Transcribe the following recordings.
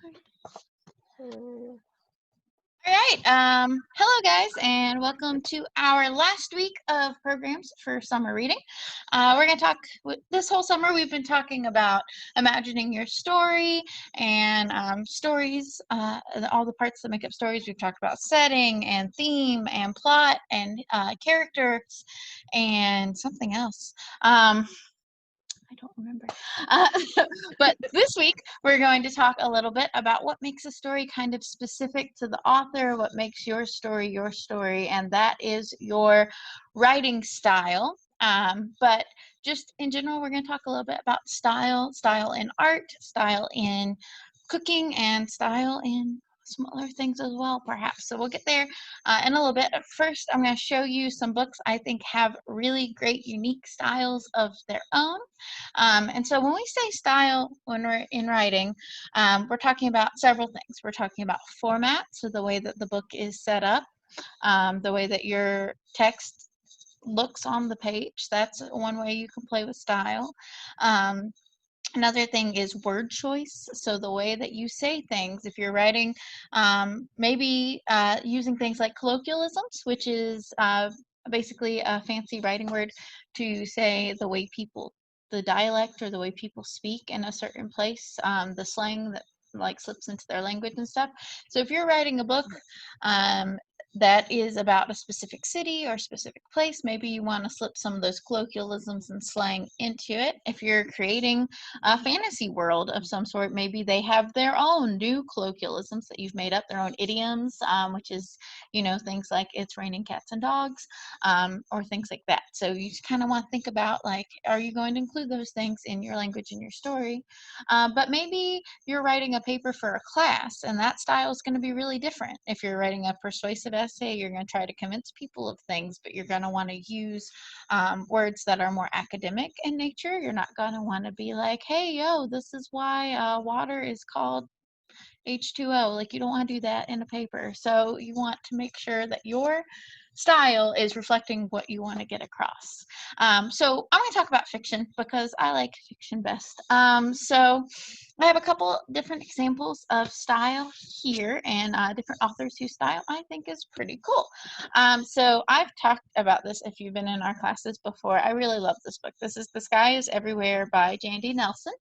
Hmm. All right. Hello, guys, and welcome to our last week of programs for summer reading. We're going to talk this whole summer. We've been talking about imagining your story and stories, all the parts that make up stories. We've talked about setting and theme and plot and characters and something else. I don't remember. Uh, but this week, we're going to talk a little bit about what makes a story kind of specific to the author, what makes your story, and that is your writing style. But just in general, we're going to talk a little bit about style in art, style in cooking, and style in some other things as well, perhaps. So we'll get there in a little bit. First, I'm going to show you some books I think have really great, unique styles of their own. And so when we say style when we're in writing, we're talking about several things. We're talking about format, so the way that the book is set up, the way that your text looks on the page. That's one way you can play with style. Another thing is word choice. So the way that you say things, if you're writing, maybe using things like colloquialisms, which is basically a fancy writing word to say the way the dialect or the way people speak in a certain place, the slang that like slips into their language and stuff. So if you're writing a book that is about a specific city or specific place, maybe you want to slip some of those colloquialisms and slang into it. If you're creating a fantasy world of some sort, maybe they have their own new colloquialisms that you've made up, their own idioms, which is, things like it's raining cats and dogs, or things like that. So you just kind of want to think about, like, are you going to include those things in your language in your story? But maybe you're writing a paper for a class, and that style is going to be really different. If you're writing a persuasive essay, you're going to try to convince people of things, but you're going to want to use words that are more academic in nature. You're not going to want to be like, hey, yo, this is why water is called H2O. Like, you don't want to do that in a paper. So you want to make sure that your style is reflecting what you want to get across. So I'm going to talk about fiction because I like fiction best. So I have a couple different examples of style here and different authors whose style I think is pretty cool. So I've talked about this if you've been in our classes before. I really love this book. This is The Sky is Everywhere by Jandy Nelson.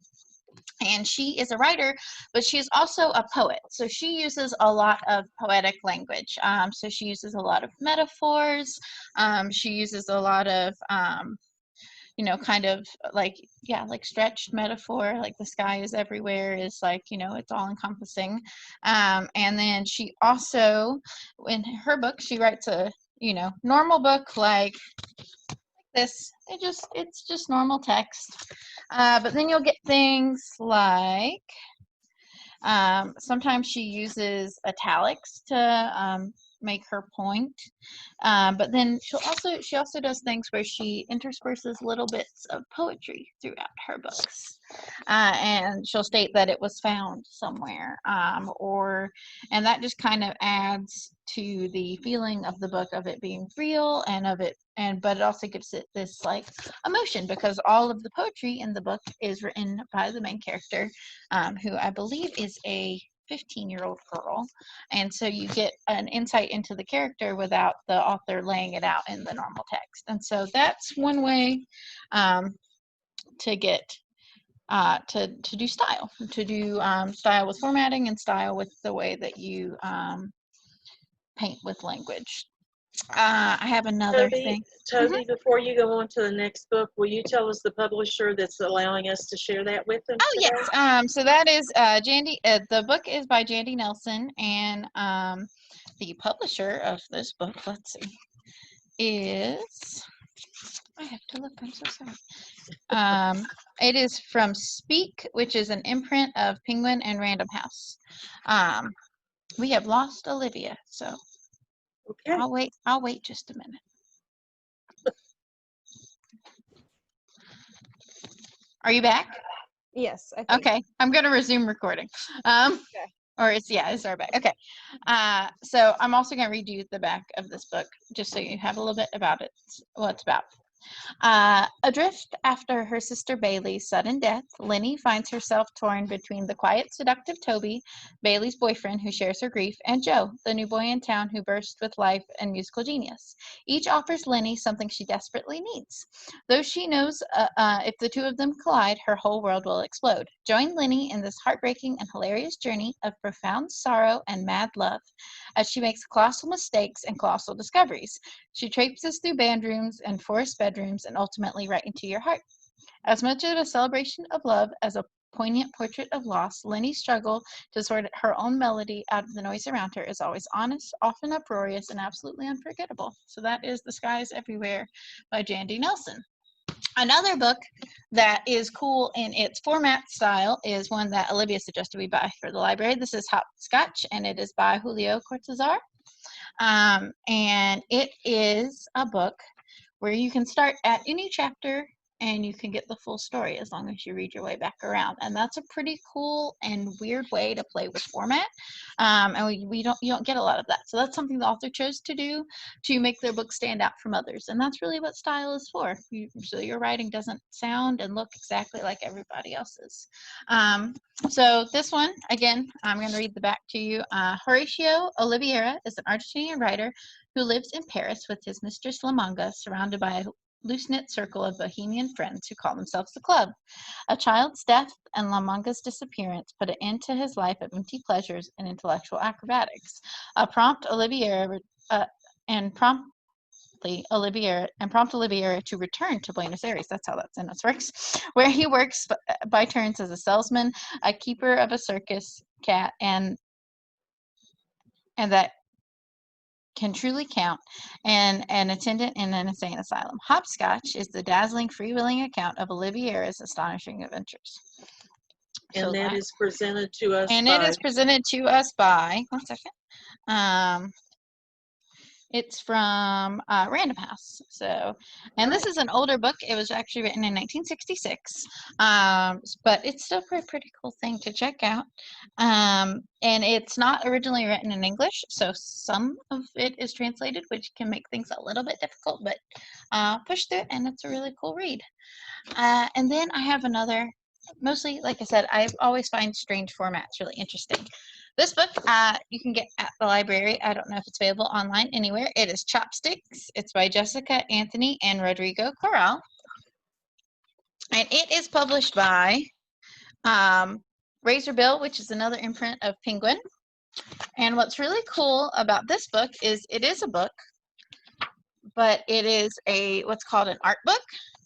And she is a writer, but she is also a poet. So she uses a lot of poetic language. So she uses a lot of metaphors. She uses a lot of, kind of like, like stretched metaphor, like the sky is everywhere is like, it's all encompassing. And then she also, in her book, she writes a, normal book like this. It's just normal text. But then you'll get things like sometimes she uses italics to make her point. But then she also does things where she intersperses little bits of poetry throughout her books. And she'll state that it was found somewhere, and that just kind of adds to the feeling of the book, of it being real, but it also gives it this like emotion, because all of the poetry in the book is written by the main character, who I believe is a 15-year-old girl. And so you get an insight into the character without the author laying it out in the normal text. And so that's one way to get to do style, style with formatting and style with the way that you paint with language. I have another thing. Toby, before you go on to the next book, will you tell us the publisher that's allowing us to share that with them Oh, today? yes. So that is Jandy. The book is by Jandy Nelson, and the publisher of this book, let's see, is, I have to look. I'm so sorry. It is from Speak, which is an imprint of Penguin and Random House. We have lost Olivia, so Okay. I'll wait just a minute. Are you back? Yes. I think. Okay, I'm going to resume recording. Okay. Or it's our back. Okay. So I'm also going to read you the back of this book just so you have a little bit about it, what it's about. Adrift after her sister Bailey's sudden death, Lenny finds herself torn between the quiet, seductive Toby, Bailey's boyfriend who shares her grief, and Joe, the new boy in town who burst with life and musical genius. Each offers Lenny something she desperately needs. Though she knows if the two of them collide, her whole world will explode. Join Lenny in this heartbreaking and hilarious journey of profound sorrow and mad love as she makes colossal mistakes and colossal discoveries. She traipses through band rooms and forest bedrooms and ultimately right into your heart. As much of a celebration of love as a poignant portrait of loss, Lenny's struggle to sort her own melody out of the noise around her is always honest, often uproarious, and absolutely unforgettable. So that is The Skies Everywhere by Jandy Nelson. Another book that is cool in its format style is one that Olivia suggested we buy for the library. This is Hopscotch, and it is by Julio Cortázar. And it is a book where you can start at any chapter and you can get the full story as long as you read your way back around. And that's a pretty cool and weird way to play with format. And you don't get a lot of that. So that's something the author chose to do to make their book stand out from others. And that's really what style is for. So your writing doesn't sound and look exactly like everybody else's. So this one, again, I'm going to read the back to you. Horatio Oliveira is an Argentinian writer who lives in Paris with his mistress La Manga, surrounded by a loose-knit circle of bohemian friends who call themselves the club. A child's death and La Manga's disappearance put an end to his life of empty pleasures and intellectual acrobatics. Prompt Oliveira to return to Buenos Aires. That's how that sentence works, where he works by turns as a salesman, a keeper of a circus cat, and that can truly count, and an attendant in an insane asylum. Hopscotch is the dazzling, freewheeling account of Oliveira's astonishing adventures. And that is presented to us and by... it is presented to us by, one second, it's from Random House. So, and this is an older book. It was actually written in 1966, but it's still a pretty cool thing to check out. And it's not originally written in English, so some of it is translated, which can make things a little bit difficult, but push through it, and it's a really cool read. And then I have another, mostly, like I said, I always find strange formats really interesting. This book you can get at the library. I don't know if it's available online anywhere. It is Chopsticks. It's by Jessica Anthony and Rodrigo Corral. And it is published by Razor Bill, which is another imprint of Penguin. And what's really cool about this book is it is a book, but it is what's called an art book.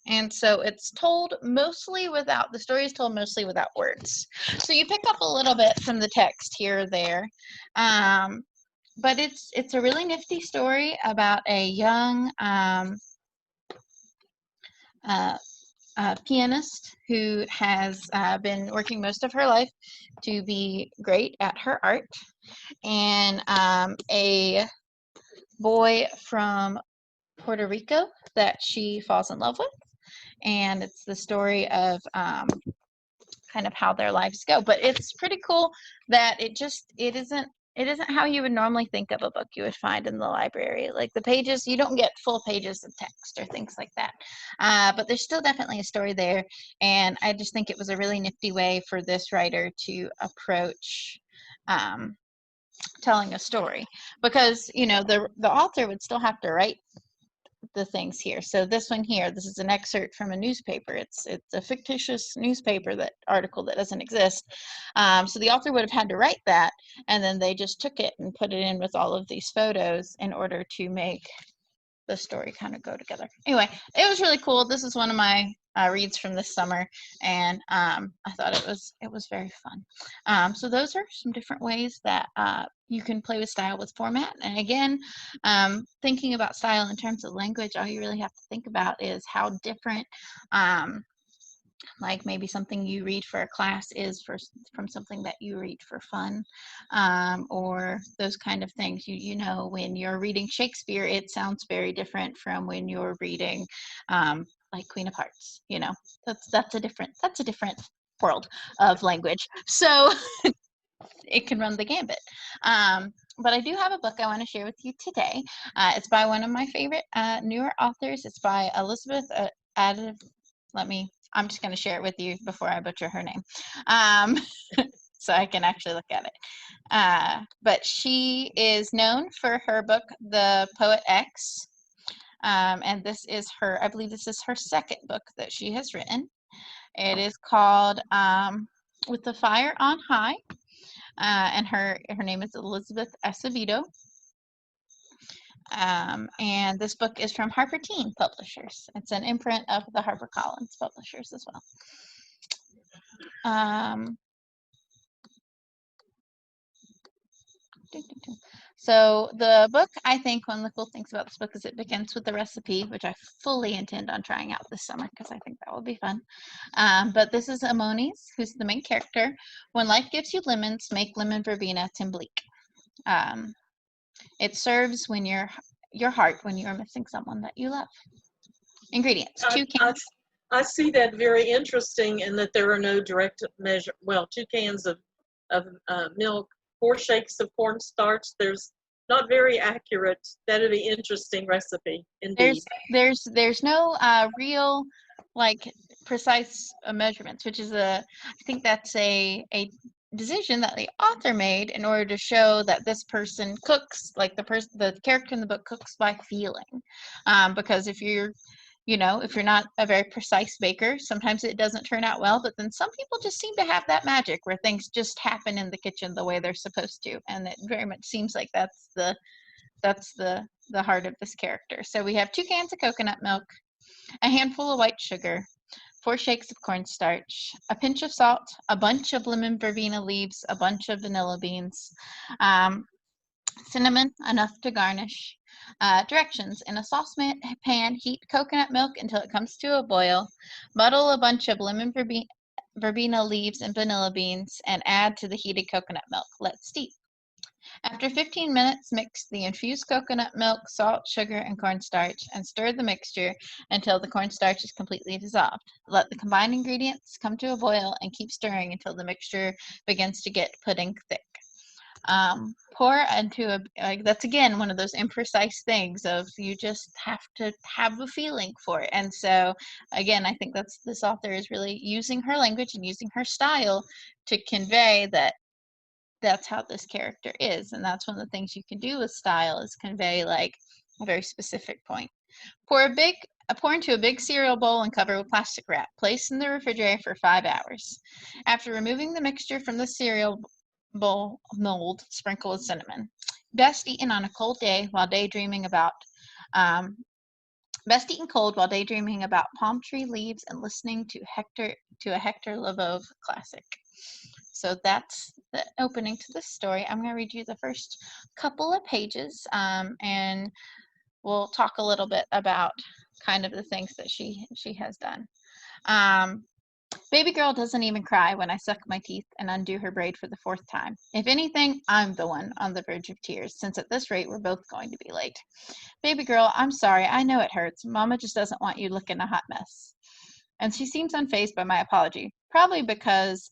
And so it's told mostly without, the story is told mostly without words. So you pick up a little bit from the text here or there. But it's a really nifty story about a young pianist who has been working most of her life to be great at her art. And a boy from Puerto Rico that she falls in love with. And it's the story of kind of how their lives go. But it's pretty cool that it isn't how you would normally think of a book you would find in the library. Like the pages, you don't get full pages of text or things like that. But there's still definitely a story there. And I just think it was a really nifty way for this writer to approach telling a story, because the author would still have to write the things here. So this one here, this is an excerpt from a newspaper. It's a fictitious newspaper article that doesn't exist. So the author would have had to write that, and then they just took it and put it in with all of these photos in order to make the story kind of go together. Anyway, it was really cool. This is one of my reads from this summer, and I thought it was very fun. So those are some different ways that you can play with style with format. And again, thinking about style in terms of language, all you really have to think about is how different like maybe something you read for a class is from something that you read for fun, or those kind of things. When you're reading Shakespeare, it sounds very different from when you're reading like Queen of Hearts. That's a different world of language. So it can run the gambit. But I do have a book I want to share with you today. It's by one of my favorite newer authors. It's by Elizabeth I'm just going to share it with you before I butcher her name, so I can actually look at it. But she is known for her book, The Poet X, and I believe this is her second book that she has written. It is called With the Fire on High, and her name is Elizabeth Acevedo. And this book is from Harper Teen Publishers. It's an imprint of the HarperCollins Publishers as well. So the book, I think one of the cool things about this book is it begins with the recipe, which I fully intend on trying out this summer because I think that will be fun. But this is Amonis, who's the main character. When life gives you lemons, make lemon verbena Timblique. It serves when your heart when you are missing someone that you love. Ingredients: 2 cans. I see that very interesting in that there are no direct measure. Well, 2 cans of milk, 4 shakes of cornstarch. There's not very accurate. That'd be interesting recipe indeed. There's no real like precise measurements, which is I think that's a decision that the author made in order to show that this person cooks, like the character in the book cooks by feeling, because if you're not a very precise baker, sometimes it doesn't turn out well, but then some people just seem to have that magic where things just happen in the kitchen the way they're supposed to, and it very much seems like that's the heart of this character. So we have 2 cans of coconut milk, a handful of white sugar, 4 shakes of cornstarch, a pinch of salt, a bunch of lemon verbena leaves, a bunch of vanilla beans, cinnamon, enough to garnish. Directions: in a saucepan, heat coconut milk until it comes to a boil. Muddle a bunch of lemon verbena leaves and vanilla beans and add to the heated coconut milk. Let steep. After 15 minutes, mix the infused coconut milk, salt, sugar, and cornstarch, and stir the mixture until the cornstarch is completely dissolved. Let the combined ingredients come to a boil and keep stirring until the mixture begins to get pudding thick. Pour into that's again one of those imprecise things of you just have to have a feeling for it. And so again, I think this author is really using her language and using her style to convey that that's how this character is. And that's one of the things you can do with style, is convey like a very specific point. Pour into a big cereal bowl and cover with plastic wrap. Place in the refrigerator for 5 hours. After removing the mixture from the cereal bowl mold, sprinkle with cinnamon. Best eaten on a cold day while daydreaming about palm tree leaves and listening to a Hector Lavoe classic. So that's the opening to this story. I'm going to read you the first couple of pages, and we'll talk a little bit about kind of the things that she has done. Baby girl doesn't even cry when I suck my teeth and undo her braid for the 4th time. If anything, I'm the one on the verge of tears, since at this rate we're both going to be late. Baby girl, I'm sorry. I know it hurts. Mama just doesn't want you looking a hot mess. And she seems unfazed by my apology, probably because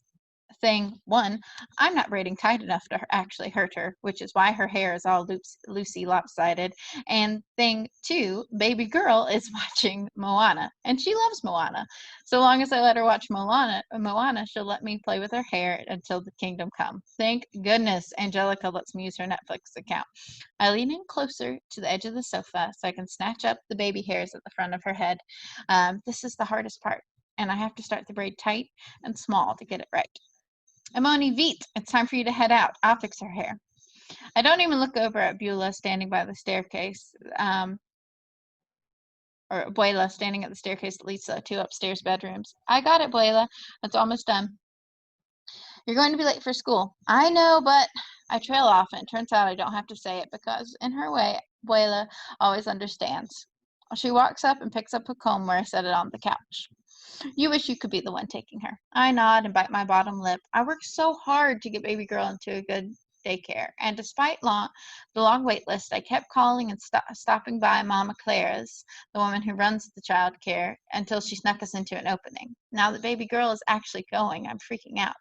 thing 1, I'm not braiding tight enough to actually hurt her, which is why her hair is all loosey lopsided. And thing 2, baby girl is watching Moana, and she loves Moana. So long as I let her watch Moana, she'll let me play with her hair until the kingdom come. Thank goodness Angelica lets me use her Netflix account. I lean in closer to the edge of the sofa so I can snatch up the baby hairs at the front of her head. This is the hardest part, and I have to start the braid tight and small to get it right. Amoni, vite, it's time for you to head out. I'll fix her hair. I don't even look over at Beulah standing by the staircase, or Abuela standing at the staircase that leads to the 2 upstairs bedrooms. I got it, Abuela. It's almost done. You're going to be late for school. I know, but I trail off, and it turns out I don't have to say it because, in her way, Abuela always understands. She walks up and picks up a comb where I set it on the couch. You wish you could be the one taking her. I nod and bite my bottom lip. I worked so hard to get baby girl into a good daycare, and despite the long wait list, I kept calling and stopping by Mama Clara's, the woman who runs the child care, until she snuck us into an opening. Now that baby girl is actually going, I'm freaking out.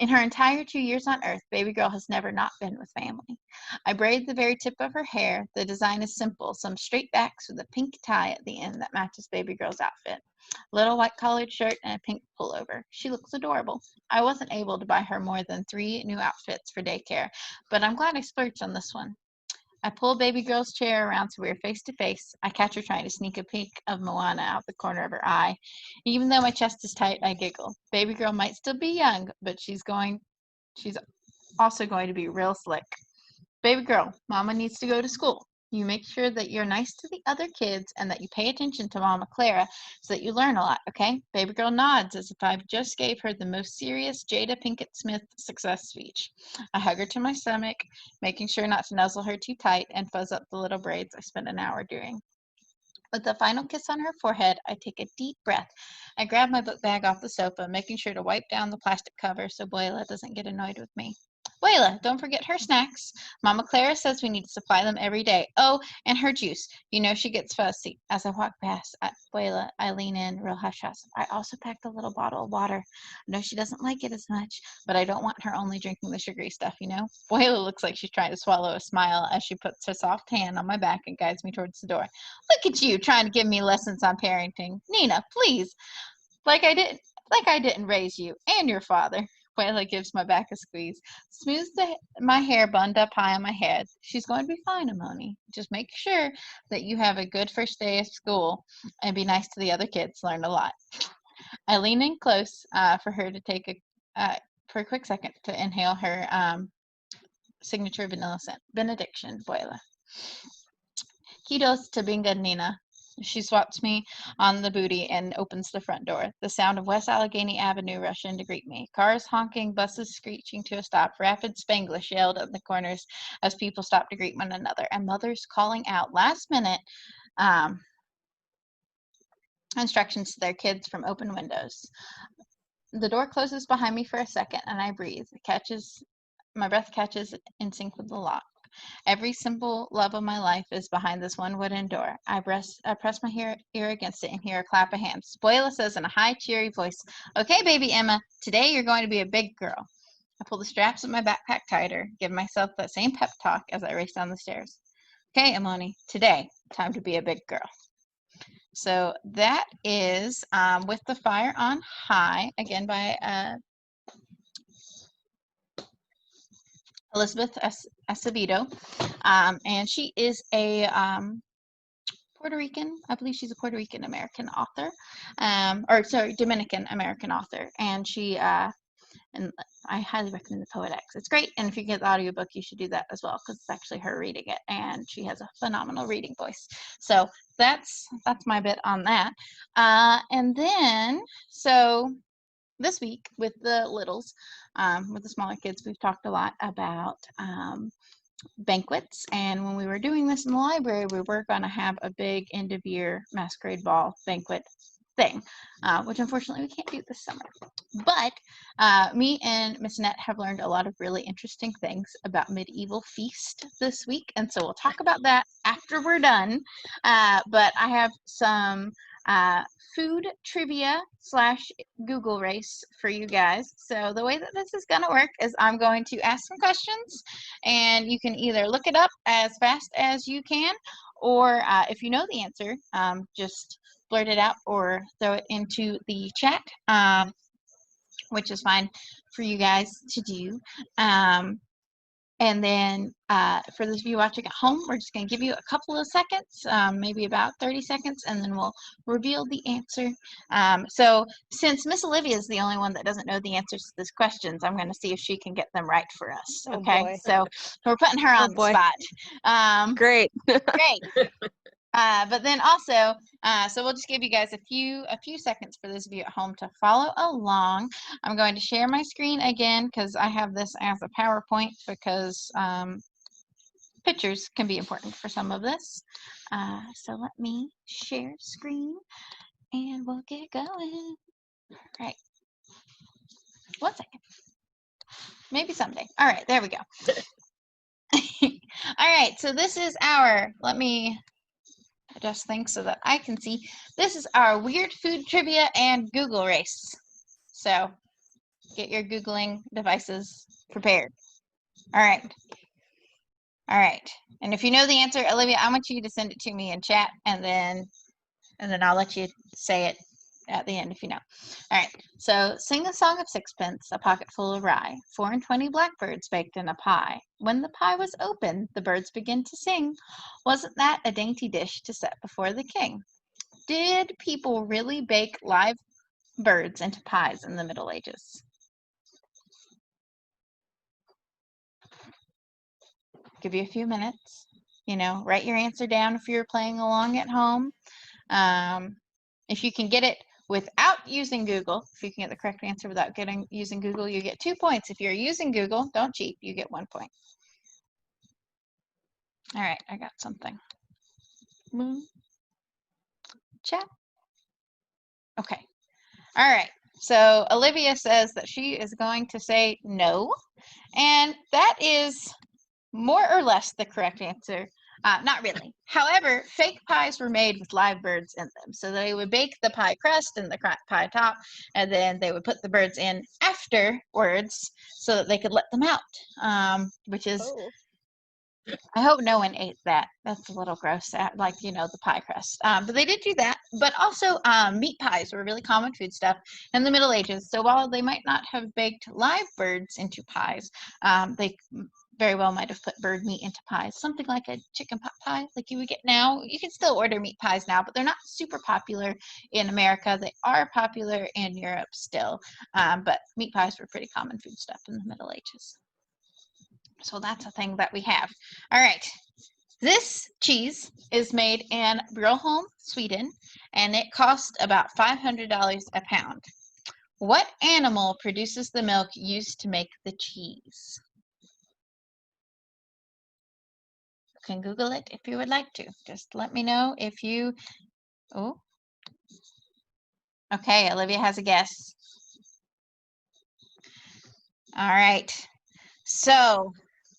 In her entire 2 years on Earth, baby girl has never not been with family. I braid the very tip of her hair. The design is simple, some straight backs with a pink tie at the end that matches baby girl's outfit. Little white collared shirt and a pink pullover. She looks adorable. I wasn't able to buy her more than 3 new outfits for daycare, but I'm glad I splurged on this one. I pull baby girl's chair around so we're face to face. I catch her trying to sneak a peek of Moana out the corner of her eye. Even though my chest is tight, I giggle. Baby girl might still be young, but she's also going to be real slick. Baby girl, Mama needs to go to school. You make sure that you're nice to the other kids and that you pay attention to Mama Clara so that you learn a lot, okay? Baby girl nods as if I've just gave her the most serious Jada Pinkett Smith success speech. I hug her to my stomach, making sure not to nuzzle her too tight and fuzz up the little braids I spent an hour doing. With a final kiss on her forehead, I take a deep breath. I grab my book bag off the sofa, making sure to wipe down the plastic cover so Boyla doesn't get annoyed with me. Boyla, don't forget her snacks. Mama Clara says we need to supply them every day. Oh, and her juice. You know she gets fussy. As I walk past Boyla, I lean in real hush-hush. I also packed a little bottle of water. I know she doesn't like it as much, but I don't want her only drinking the sugary stuff, you know? Boyla looks like she's trying to swallow a smile as she puts her soft hand on my back and guides me towards the door. Look at you trying to give me lessons on parenting. Nina, please. Like I didn't raise you and your father. Boyla gives my back a squeeze, smooths my hair bunned up high on my head. She's going to be fine, Amoni. Just make sure that you have a good first day of school and be nice to the other kids. Learn a lot. I lean in close for her to take for a quick second to inhale her signature vanilla scent. Benediction, Boyla. Kidos to Binga Nina. She swats me on the booty and opens the front door. The sound of West Allegheny Avenue rush in to greet me. Cars honking, buses screeching to a stop. Rapid Spanglish yelled at the corners as people stopped to greet one another. And mothers calling out last minute instructions to their kids from open windows. The door closes behind me for a second and I breathe. My breath catches in sync with the lock. Every simple love of my life is behind this one wooden door. I press my ear against it and hear a clap of hands. Boyla says in a high, cheery voice, "Okay, baby Emma, today you're going to be a big girl." I pull the straps of my backpack tighter, give myself that same pep talk as I race down the stairs. Okay, Amoni, today, time to be a big girl. So that is With the Fire on High, again by Elizabeth Acevedo, and she is a Puerto Rican, I believe she's a Puerto Rican American author, Dominican American author, and she and I highly recommend the Poet X. It's great, and if you get the audiobook, you should do that as well because it's actually her reading it, and she has a phenomenal reading voice. So that's my bit on that, and then so. This week with the littles, with the smaller kids, we've talked a lot about banquets. And when we were doing this in the library, we were going to have a big end of year masquerade ball banquet thing, which unfortunately we can't do this summer. But me and Miss Annette have learned a lot of really interesting things about medieval feast this week. And so we'll talk about that after we're done. But I have some food trivia / Google race for you guys. So the way that this is going to work is I'm going to ask some questions and you can either look it up as fast as you can, or if you know the answer, just blurt it out or throw it into the chat, which is fine for you guys to do. And then for those of you watching at home, we're just going to give you a couple of seconds, maybe about 30 seconds, and then we'll reveal the answer. So since Miss Olivia is the only one that doesn't know the answers to these questions, I'm going to see if she can get them right for us. Okay, so we're putting her on the spot. Great. Great. But then also, so we'll just give you guys a few seconds for those of you at home to follow along. I'm going to share my screen again because I have this as a PowerPoint because pictures can be important for some of this. So let me share screen and we'll get going. Right. 1 second. Maybe someday. All right, there we go. All right, so this is let me adjust things so that I can see. This is our weird food trivia and Google race. So Get your Googling devices prepared. All right. All right. And if you know the answer, Olivia, I want you to send it to me in chat, and then I'll let you say it at the end if you know. All right. So, sing a song of sixpence, a pocket full of rye, 4 and 20 blackbirds baked in a pie. When the pie was open, the birds began to sing. Wasn't that a dainty dish to set before the king? Did people really bake live birds into pies in the Middle Ages? Give you a few minutes. You know, write your answer down if you're playing along at home. If you can get it without using Google, if you can get the correct answer without using Google, you get 2 points. If you're using Google, don't cheat, you get 1 point. All right, I got something. Chat. Okay. All right. So Olivia says that she is going to say no, and that is more or less the correct answer. Not really. However, fake pies were made with live birds in them. So they would bake the pie crust and the pie top, and then they would put the birds in afterwards so that they could let them out, which is, I hope no one ate that. That's a little gross, like, you know, the pie crust. But they did do that. But also meat pies were really common food stuff in the Middle Ages. So while they might not have baked live birds into pies, they very well might have put bird meat into pies, something like a chicken pot pie like you would get now. You can still order meat pies now, but they're not super popular in America. They are popular in Europe still, but meat pies were pretty common food stuff in the Middle Ages. So that's a thing that we have. All right. This cheese is made in Bjurholm, Sweden, and it costs about $500 a pound. What animal produces the milk used to make the cheese? You can Google it if you would like to. Just let me know if you, oh, okay, Olivia has a guess. All right, so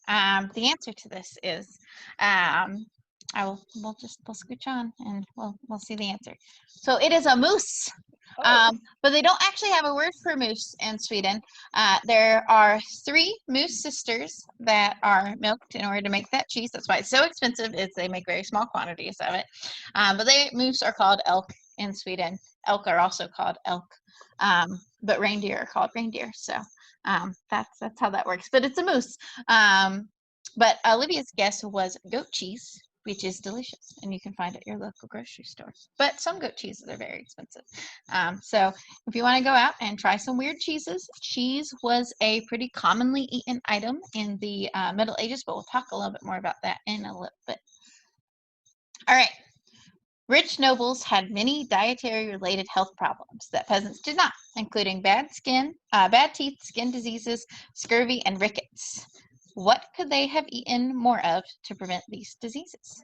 the answer to this is, we'll scooch on and we'll see the answer. So it is a moose. But they don't actually have a word for moose in Sweden. There are 3 moose sisters that are milked in order to make that cheese. That's why it's so expensive, is they make very small quantities of it. But moose are called elk in Sweden. Elk are also called elk. But reindeer are called reindeer. So that's how that works. But it's a moose. But Olivia's guess was goat cheese, which is delicious, and you can find it at your local grocery store. But some goat cheeses are very expensive. So if you want to go out and try some weird cheeses, cheese was a pretty commonly eaten item in the Middle Ages, but we'll talk a little bit more about that in a little bit. All right. Rich nobles had many dietary-related health problems that peasants did not, including bad teeth, skin diseases, scurvy, and rickets. What could they have eaten more of to prevent these diseases?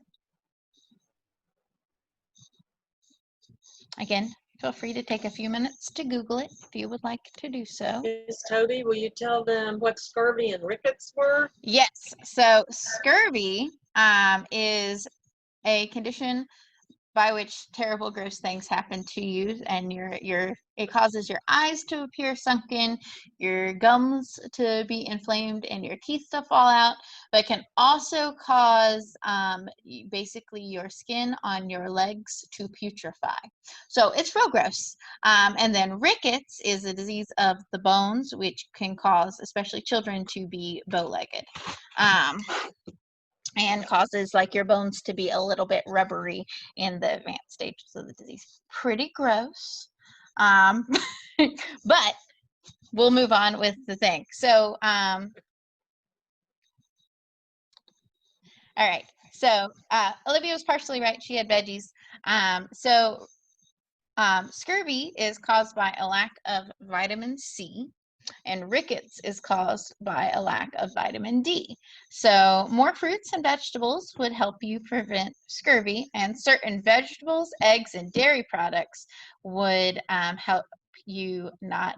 Again, feel free to take a few minutes to Google it if you would like to do so. Ms. Toby, will you tell them what scurvy and rickets were? Yes. So scurvy is a condition by which terrible, gross things happen to you, and it causes your eyes to appear sunken, your gums to be inflamed, and your teeth to fall out. But it can also cause basically your skin on your legs to putrefy. So it's real gross. And then rickets is a disease of the bones, which can cause especially children to be bow-legged. And causes like your bones to be a little bit rubbery in the advanced stages of the disease. Pretty gross. But we'll move on with the thing. So, all right. So Olivia was partially right. She had veggies. Scurvy is caused by a lack of vitamin C. And rickets is caused by a lack of vitamin D. So more fruits and vegetables would help you prevent scurvy, and certain vegetables, eggs, and dairy products would help you not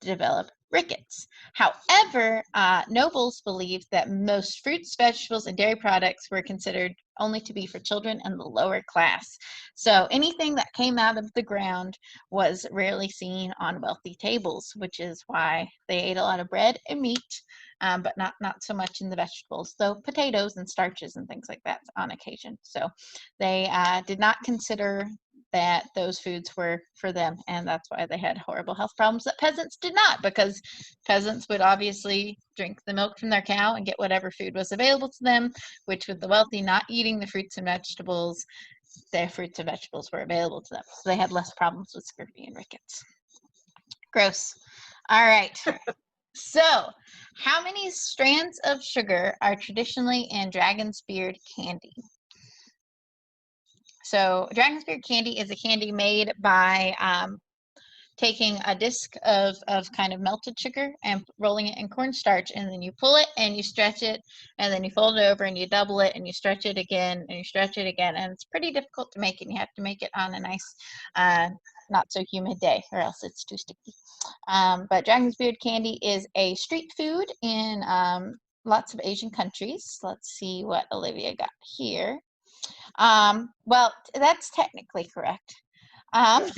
develop rickets. However, nobles believed that most fruits, vegetables, and dairy products were considered only to be for children and the lower class. So anything that came out of the ground was rarely seen on wealthy tables, which is why they ate a lot of bread and meat, but not so much in the vegetables, though potatoes and starches and things like that on occasion. So they did not consider that those foods were for them, and that's why they had horrible health problems that peasants did not, because peasants would obviously drink the milk from their cow and get whatever food was available to them, which with the wealthy not eating the fruits and vegetables, their fruits and vegetables were available to them, so they had less problems with scurvy and rickets. Gross. All right. So how many strands of sugar are traditionally in dragon's beard candy? So dragon's beard candy is a candy made by taking a disc of kind of melted sugar and rolling it in cornstarch, and then you pull it and you stretch it, and then you fold it over and you double it and you stretch it again and you stretch it again, and it's pretty difficult to make, and you have to make it on a nice not so humid day or else it's too sticky. But dragon's beard candy is a street food in lots of Asian countries. Let's see what Olivia got here. Well, that's technically correct. That's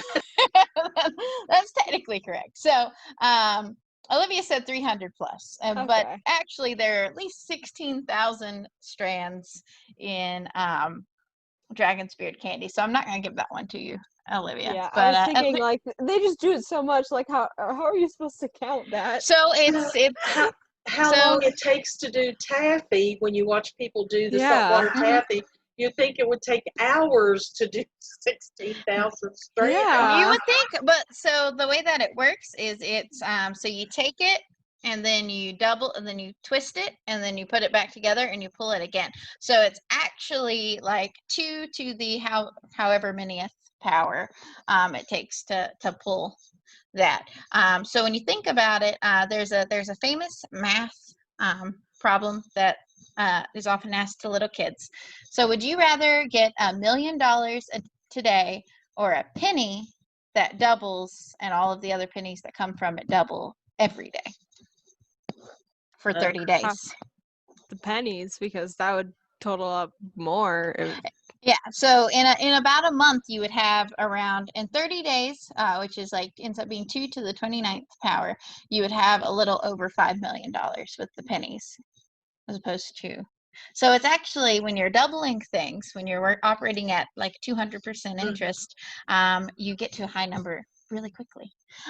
technically correct. So, Olivia said 300 plus, but actually there are at least 16,000 strands in dragon's beard candy. So I'm not going to give that one to you, Olivia. Yeah, but, I was thinking like they just do it so much. Like how are you supposed to count that? So it's how long it takes to do taffy when you watch people do the saltwater Mm-hmm. taffy. You think it would take hours to do 16,000 strands. Yeah. You would think, but so the way that it works is it's so you take it and then you double and then you twist it and then you put it back together and you pull it again. So it's actually like 2 to the however manyth power it takes to pull that. So when you think about it, there's a famous math problem that is often asked to little kids. So would you rather get $1 million today or a penny that doubles and all of the other pennies that come from it double every day for 30 days? The pennies, because that would total up more. Yeah, so in about a month you would have around, in 30 days, which is like ends up being 2 to the 29th power, you would have a little over $5 million with the pennies, as opposed to. So it's actually, when you're doubling things, when you're operating at like 200% interest, you get to a high number really quickly.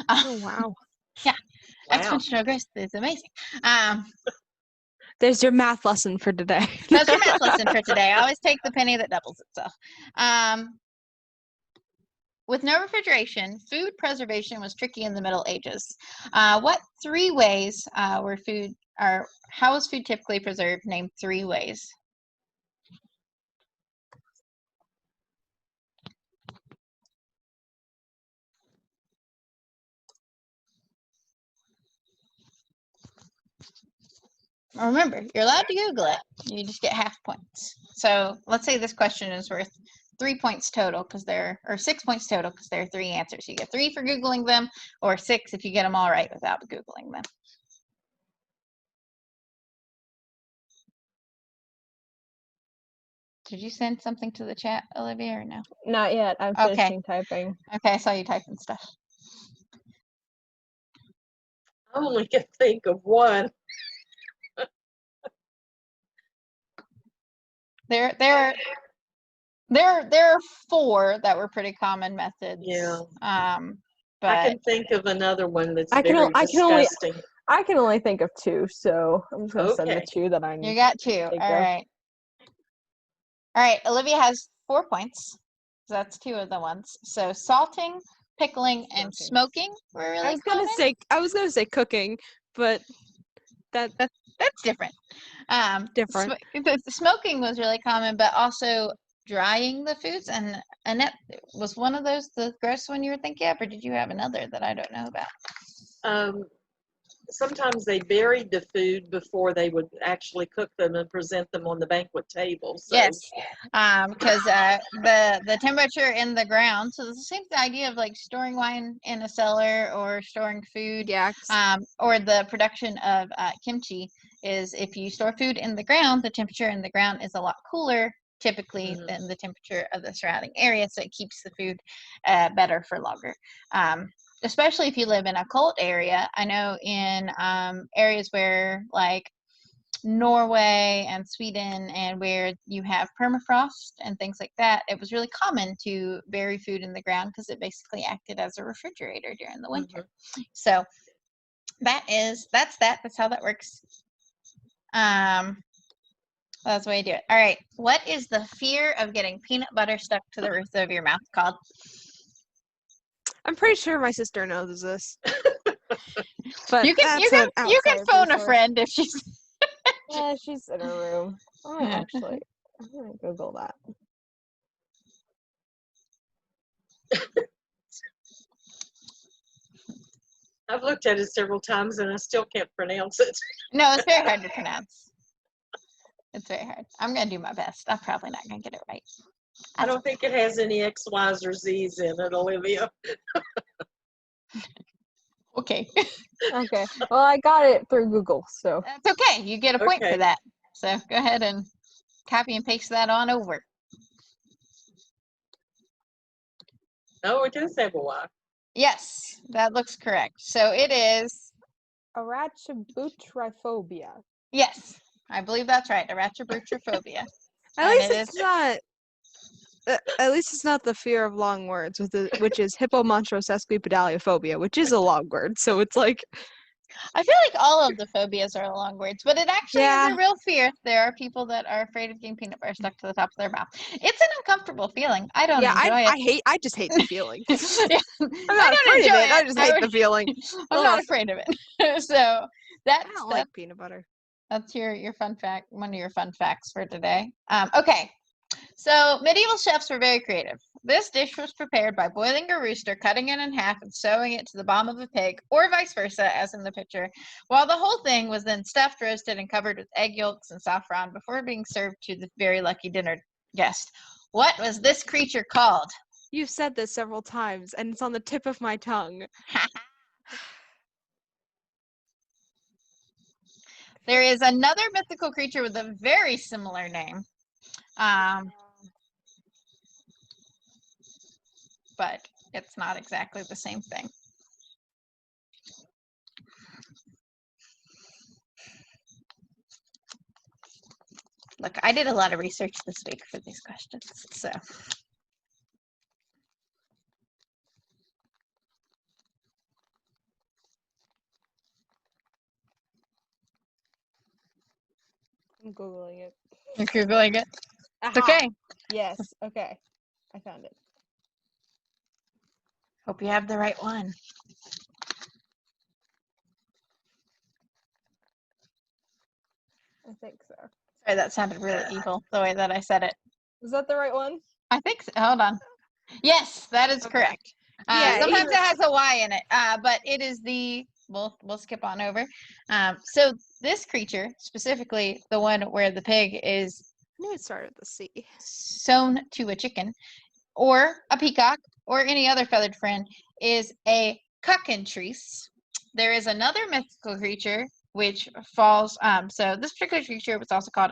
Oh wow! Yeah, Wow. exponential growth is amazing. There's your math lesson for today. That's your math lesson for today. I always take the penny that doubles itself. With no refrigeration, food preservation was tricky in the Middle Ages. What 3 ways how was food typically preserved? Name 3 ways. Remember, you're allowed to Google it. You just get half points. So let's say this question is worth 3 points total or 6 points total because there are 3 answers. You get 3 for Googling them, or 6 if you get them all right without Googling them. Did you send something to the chat, Olivia, or no? Not yet. I'm finishing typing. Okay, I saw you typing stuff. I only can think of one. There are 4 that were pretty common methods. Yeah. But I can think of another one that's very disgusting. I can only think of 2, so I'm just gonna send the 2 that I need. You got 2. All right. Olivia has 4 points. That's 2 of the ones. So salting, pickling, and smoking were really common. I was gonna say cooking, but that's different. Different. Smoking was really common, but also drying the foods. And Annette, was one of those the gross one you were thinking of, or did you have another that I don't know about? sometimes they buried the food before they would actually cook them and present them on the banquet table. So. Yes, because the temperature in the ground. So it's the same idea of like storing wine in a cellar or storing food. Yeah. Or the production of kimchi is if you store food in the ground, the temperature in the ground is a lot cooler typically than the temperature of the surrounding area, so it keeps the food better for longer. Especially if you live in a cold area. I know in areas where like Norway and Sweden and where you have permafrost and things like that, it was really common to bury food in the ground because it basically acted as a refrigerator during the winter. So that's how that works. That's the way you do it. All right. What is the fear of getting peanut butter stuck to the roof of your mouth called? I'm pretty sure my sister knows this. But You can phone a friend if she's yeah, she's in her room. I'm gonna Google that. I've looked at it several times and I still can't pronounce it. No, it's very hard to pronounce. It's very hard. I'm gonna do my best. I'm probably not gonna get it right. I don't think it has any X, Y's, or Z's in it, Olivia. Okay. Okay. Well, I got it through Google, so. That's okay. You get a point Okay. for that. So go ahead and copy and paste that on over. Oh, it does have a Y. Yes, that looks correct. So it is. Arachibutyrophobia. Yes, I believe that's right. Arachibutyrophobia. At least it's not. At least it's not the fear of long words, which is hippomontrosesquipedaliophobia, which is a long word. So it's like. I feel like all of the phobias are long words, but it actually is a real fear. There are people that are afraid of getting peanut butter stuck to the top of their mouth. It's an uncomfortable feeling. I don't enjoy it. I just hate the feeling. Yeah. I'm not afraid of it. I just hate the feeling. I'm not afraid of it. So I don't like peanut butter. That's your fun fact, one of your fun facts for today. Okay. So medieval chefs were very creative. This dish was prepared by boiling a rooster, cutting it in half, and sewing it to the bottom of a pig, or vice versa, as in the picture, while the whole thing was then stuffed, roasted, and covered with egg yolks and saffron before being served to the very lucky dinner guest. What was this creature called? You've said this several times, and it's on the tip of my tongue. There is another mythical creature with a very similar name. But it's not exactly the same thing. Look, I did a lot of research this week for these questions, so. I'm Googling it. You're Googling it? Aha. Okay. Yes, okay. I found it. Hope you have the right one. I think so. Sorry, that sounded really evil, the way that I said it. Is that the right one? I think so. Hold on. Yes, that is correct. Sometimes it has a Y in it, but it is the, we'll skip on over. So this creature, specifically the one where the pig is I knew it started with the C. sewn to a chicken, or a peacock, or any other feathered friend, is a cockentrice. There is another mythical creature which falls. So this particular creature was also called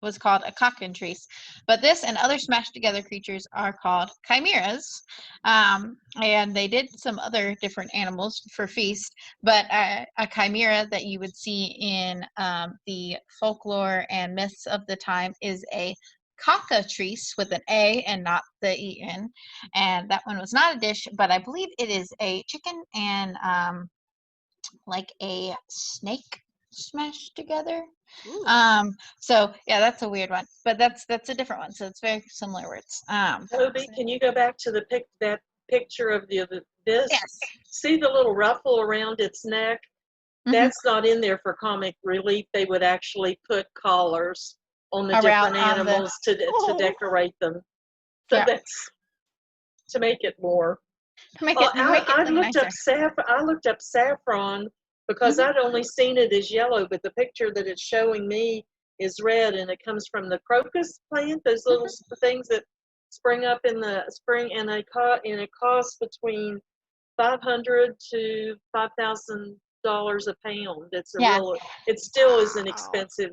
a cockentrice, but this and other smashed together creatures are called chimeras. And they did some other different animals for feast, but a chimera that you would see in the folklore and myths of the time is a cockatrice with an A and not the E-N. And that one was not a dish, but I believe it is a chicken and like a snake smashed together. So yeah, that's a weird one, but that's a different one. So it's very similar words. Toby, can you go back to that picture of this? Yes. See the little ruffle around its neck? That's not in there for comic relief. They would actually put collars on the different animals to decorate them. So that's to make it more. I looked up saffron because I'd only seen it as yellow, but the picture that it's showing me is red, and it comes from the crocus plant, those little things that spring up in the spring, and it costs between $500 to $5,000 a pound. It's a Yeah. real. It still is an Wow. expensive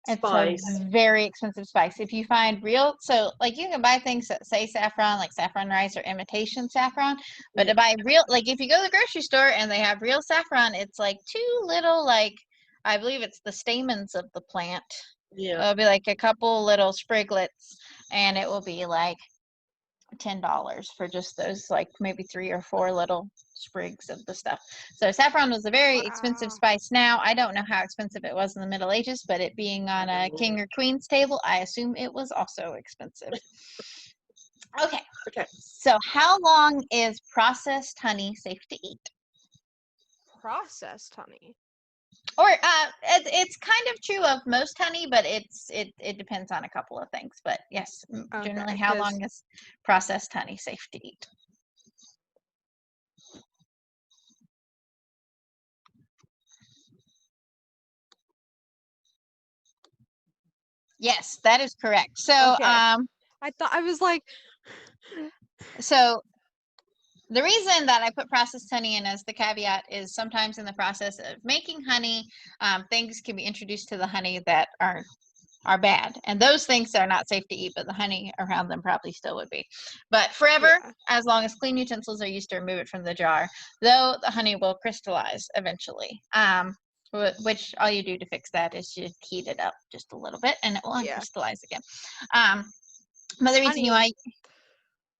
It's spice. a very expensive spice. If you find real, so like you can buy things that say saffron, like saffron rice or imitation saffron, but to buy real, like if you go to the grocery store and they have real saffron, it's like too little, like I believe it's the stamens of the plant. Yeah. It'll be like a couple little spriglets, and it will be like $10 for just those, like maybe 3 or 4 little sprigs of the stuff. So saffron was a very expensive Wow. spice. Now I don't know how expensive it was in the Middle Ages, but it being on a king or queen's table, I assume it was also expensive. Okay. Okay. So how long is processed honey safe to eat? Processed honey. Or it's kind of true of most honey, but it depends on a couple of things. But yes, generally, how 'cause- long is processed honey safe to eat? Yes, that is correct. So Okay. I thought I was like, so the reason that I put processed honey in as the caveat is sometimes in the process of making honey, things can be introduced to the honey that are bad, and those things are not safe to eat, but the honey around them probably still would be. But forever, Yeah. as long as clean utensils are used to remove it from the jar, though the honey will crystallize eventually. Which all you do to fix that is you heat it up just a little bit, and it will Yeah. uncrystallize again. But the reason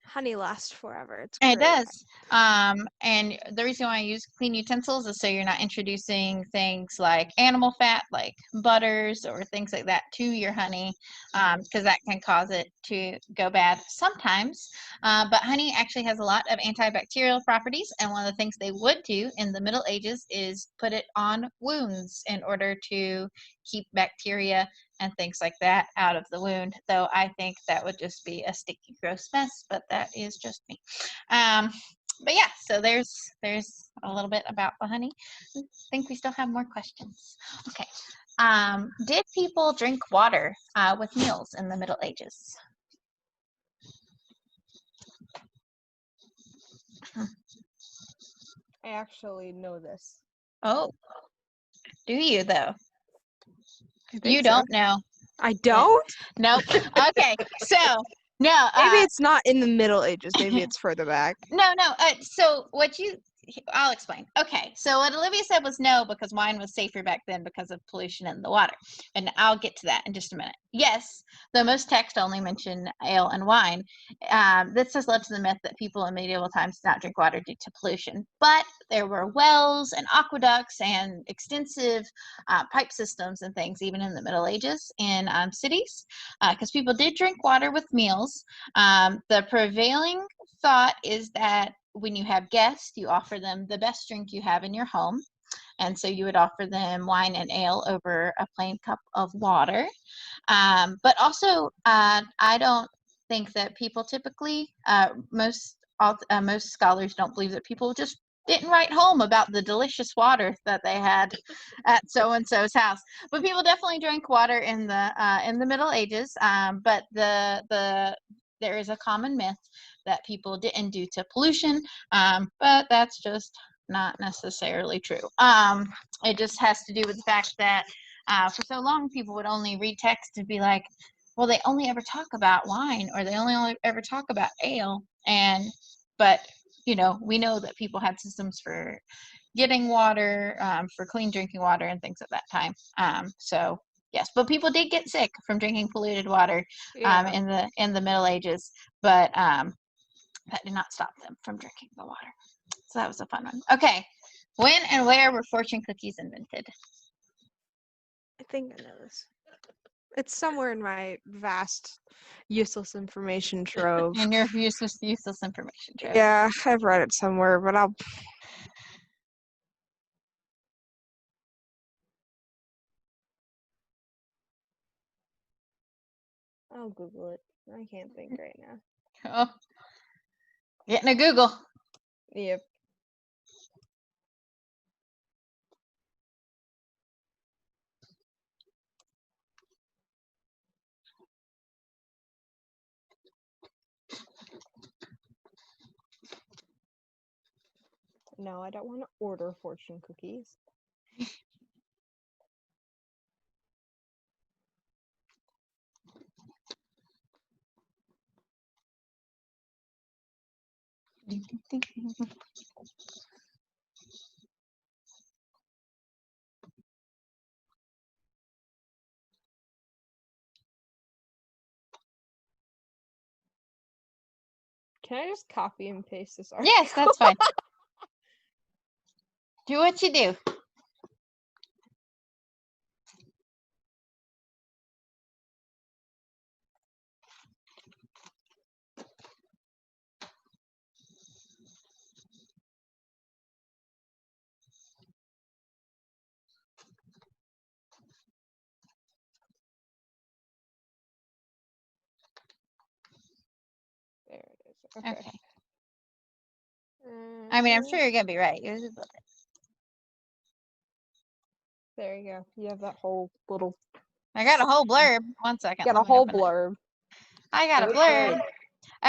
honey lasts forever. It's it great. does. And the reason why I use clean utensils is so you're not introducing things like animal fat, like butters or things like that to your honey, because that can cause it to go bad sometimes. But honey actually has a lot of antibacterial properties, and one of the things they would do in the Middle Ages is put it on wounds in order to keep bacteria and things like that out of the wound, though I think that would just be a sticky, gross mess, but that is just me. But yeah, so there's a little bit about the honey. I think we still have more questions. Okay. Did people drink water with meals in the Middle Ages? I actually know this. Oh, do you though? I think You so. don't know. I don't? Nope. Okay, so no. Maybe it's not in the Middle Ages. Maybe it's further back. No. So I'll explain. Okay, so what Olivia said was no, because wine was safer back then because of pollution in the water. And I'll get to that in just a minute. Yes, though most texts only mention ale and wine, this has led to the myth that people in medieval times did not drink water due to pollution. But there were wells and aqueducts and extensive pipe systems and things, even in the Middle Ages in cities, because people did drink water with meals. The prevailing thought is that when you have guests, you offer them the best drink you have in your home. And so you would offer them wine and ale over a plain cup of water. But also, I don't think that people typically, most scholars don't believe that people just didn't write home about the delicious water that they had at so and so's house. But people definitely drank water in the Middle Ages. But there is a common myth that people didn't due to pollution, but that's just not necessarily true. It just has to do with the fact that for so long people would only read text and be like, well, they only ever talk about wine, or they only ever talk about ale. But we know that people had systems for getting water, for clean drinking water and things at that time. So yes, but people did get sick from drinking polluted water in the Middle Ages, but that did not stop them from drinking the water. So that was a fun one. Okay, when and where were fortune cookies invented? I think I know this. It's somewhere in my vast, useless information trove. In your useless information trove. Yeah, I've read it somewhere, but I'll Google it. I can't think right now. Oh, getting a Google. Yep. No, I don't want to order fortune cookies. Can I just copy and paste this article? Yes, that's fine. Do what you do. There it is. Okay. Okay. I mean, I'm sure you're gonna be right. There you go. You have that whole little. I got a whole blurb. 1 second. Got a let me whole open it. blurb. I got a Okay. blurb.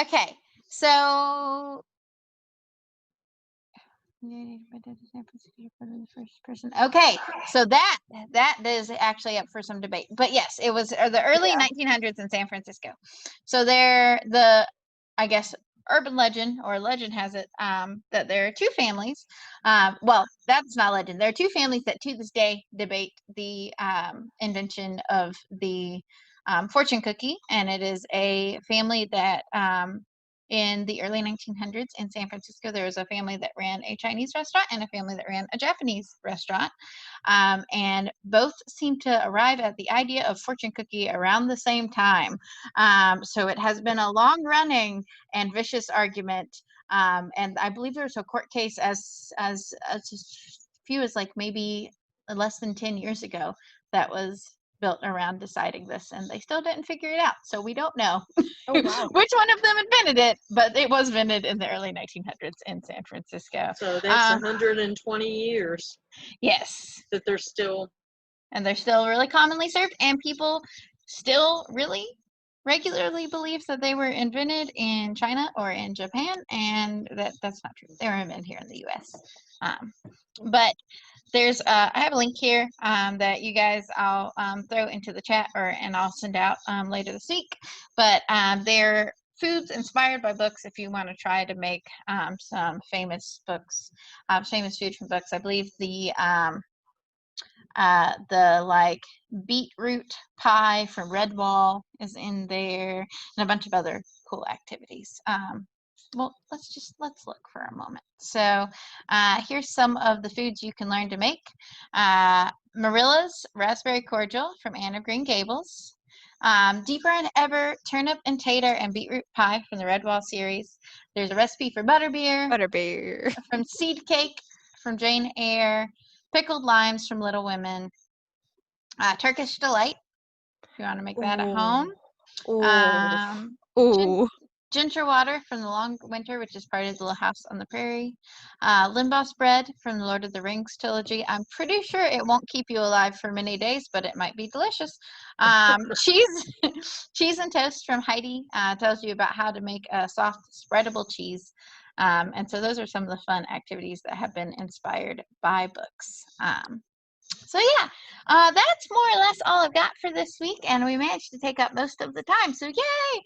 Okay, so first person. Okay, so that is actually up for some debate. But yes, it was the early Yeah. 1900s in San Francisco. So I guess urban legend or legend has it that there are two families. Well, that's not legend. There are two families that to this day debate the invention of the fortune cookie, and it is a family that in the early 1900s in San Francisco, there was a family that ran a Chinese restaurant and a family that ran a Japanese restaurant. And both seem to arrive at the idea of fortune cookie around the same time. So it has been a long running and vicious argument. And I believe there was a court case as few as like maybe less than 10 years ago that was built around deciding this, and they still didn't figure it out. So we don't know Oh wow. which one of them invented it, but it was invented in the early 1900s in San Francisco. So that's 120 years Yes. that they're still. And they're still really commonly served, and people still really regularly believe that they were invented in China or in Japan, and that's not true. They were invented here in the U.S. But there's I have a link here that you guys I'll throw into the chat and I'll send out later this week. But they're foods inspired by books if you want to try to make some famous books, famous food from books. I believe the like beetroot pie from Redwall is in there, and a bunch of other cool activities. Well, let's look for a moment. So here's some of the foods you can learn to make. Marilla's raspberry cordial from Anne of Green Gables. Deeper and Ever turnip and tater and beetroot pie from the Redwall series. There's a recipe for butterbeer. Butterbeer. From Seed Cake from Jane Eyre. Pickled limes from Little Women. Turkish Delight, if you want to make that at home. Ooh. Ginger Water from The Long Winter, which is part of The Little House on the Prairie. Limbaugh Bread from the Lord of the Rings trilogy. I'm pretty sure it won't keep you alive for many days, but it might be delicious. Cheese and Toast from Heidi tells you about how to make a soft spreadable cheese. And so those are some of the fun activities that have been inspired by books. So yeah, that's more or less all I've got for this week, and we managed to take up most of the time. So yay!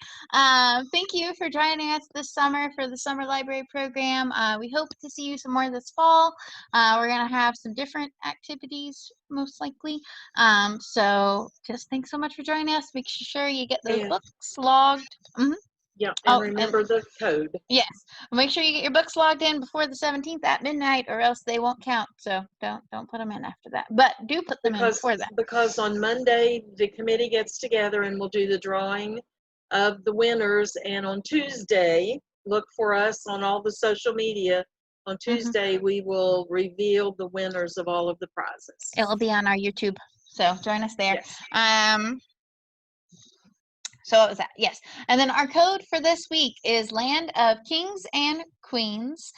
Thank you for joining us this summer for the summer library program. We hope to see you some more this fall. We're gonna have some different activities, most likely. So just thanks so much for joining us. Make sure you get those books logged. Yeah, and remember the code. Yes, make sure you get your books logged in before the 17th at midnight, or else they won't count. So don't put them in after that. But do put them in before that. Because on Monday the committee gets together and we'll do the drawing of the winners, and on Tuesday, look for us on all the social media. On Tuesday, we will reveal the winners of all of the prizes. It will be on our YouTube, so join us there. Yes. So what was that? Yes. And then our code for this week is Land of Kings and Queens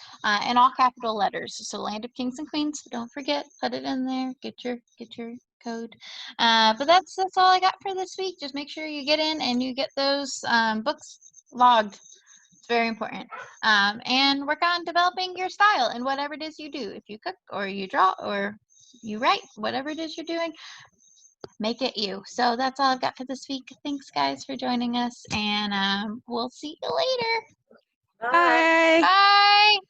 in all capital letters. So Land of Kings and Queens. Don't forget, put it in there. Get your code. But that's all I got for this week. Just make sure you get in and you get those books logged. very important. And work on developing your style in whatever it is you do. If you cook or you draw or you write, whatever it is you're doing, make it you. So that's all I've got for this week. Thanks, guys, for joining us, and we'll see you later. Bye. Bye. Bye.